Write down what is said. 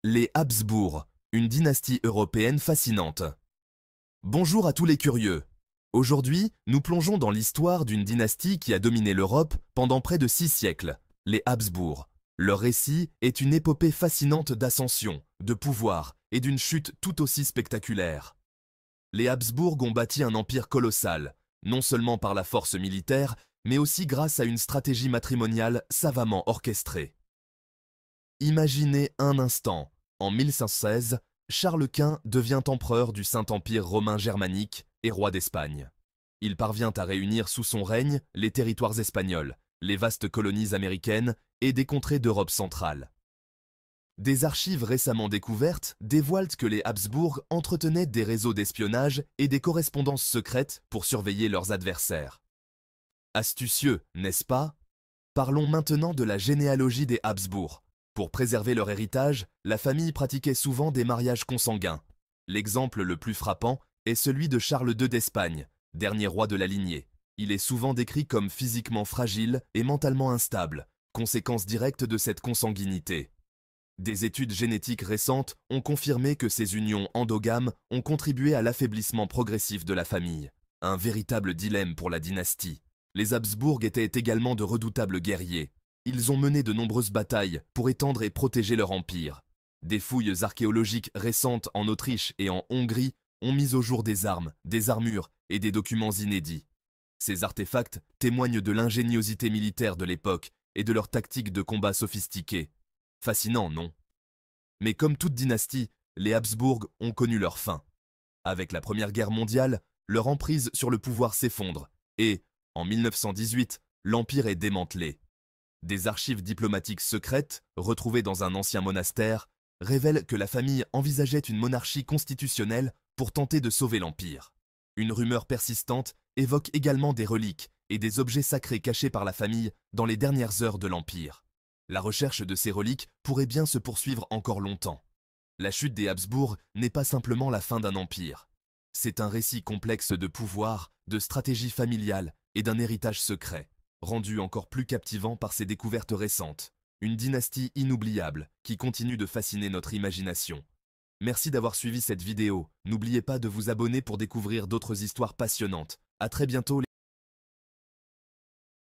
Les Habsbourg, une dynastie européenne fascinante. Bonjour à tous les curieux. Aujourd'hui, nous plongeons dans l'histoire d'une dynastie qui a dominé l'Europe pendant près de 6 siècles, les Habsbourg. Leur récit est une épopée fascinante d'ascension, de pouvoir et d'une chute tout aussi spectaculaire. Les Habsbourg ont bâti un empire colossal, non seulement par la force militaire, mais aussi grâce à une stratégie matrimoniale savamment orchestrée. Imaginez un instant, en 1116, Charles Quint devient empereur du Saint-Empire romain germanique et roi d'Espagne. Il parvient à réunir sous son règne les territoires espagnols, les vastes colonies américaines et des contrées d'Europe centrale. Des archives récemment découvertes dévoilent que les Habsbourg entretenaient des réseaux d'espionnage et des correspondances secrètes pour surveiller leurs adversaires. Astucieux, n'est-ce pas? Parlons maintenant de la généalogie des Habsbourg. Pour préserver leur héritage, la famille pratiquait souvent des mariages consanguins. L'exemple le plus frappant est celui de Charles II d'Espagne, dernier roi de la lignée. Il est souvent décrit comme physiquement fragile et mentalement instable, conséquence directe de cette consanguinité. Des études génétiques récentes ont confirmé que ces unions endogames ont contribué à l'affaiblissement progressif de la famille. Un véritable dilemme pour la dynastie. Les Habsbourg étaient également de redoutables guerriers. Ils ont mené de nombreuses batailles pour étendre et protéger leur empire. Des fouilles archéologiques récentes en Autriche et en Hongrie ont mis au jour des armes, des armures et des documents inédits. Ces artefacts témoignent de l'ingéniosité militaire de l'époque et de leurs tactiques de combat sophistiquées. Fascinant, non? Mais comme toute dynastie, les Habsbourg ont connu leur fin. Avec la Première Guerre mondiale, leur emprise sur le pouvoir s'effondre et, en 1918, l'empire est démantelé. Des archives diplomatiques secrètes, retrouvées dans un ancien monastère, révèlent que la famille envisageait une monarchie constitutionnelle pour tenter de sauver l'empire. Une rumeur persistante évoque également des reliques et des objets sacrés cachés par la famille dans les dernières heures de l'empire. La recherche de ces reliques pourrait bien se poursuivre encore longtemps. La chute des Habsbourg n'est pas simplement la fin d'un empire. C'est un récit complexe de pouvoir, de stratégie familiale et d'un héritage secret, rendu encore plus captivant par ses découvertes récentes. Une dynastie inoubliable qui continue de fasciner notre imagination. Merci d'avoir suivi cette vidéo. N'oubliez pas de vous abonner pour découvrir d'autres histoires passionnantes. À très bientôt.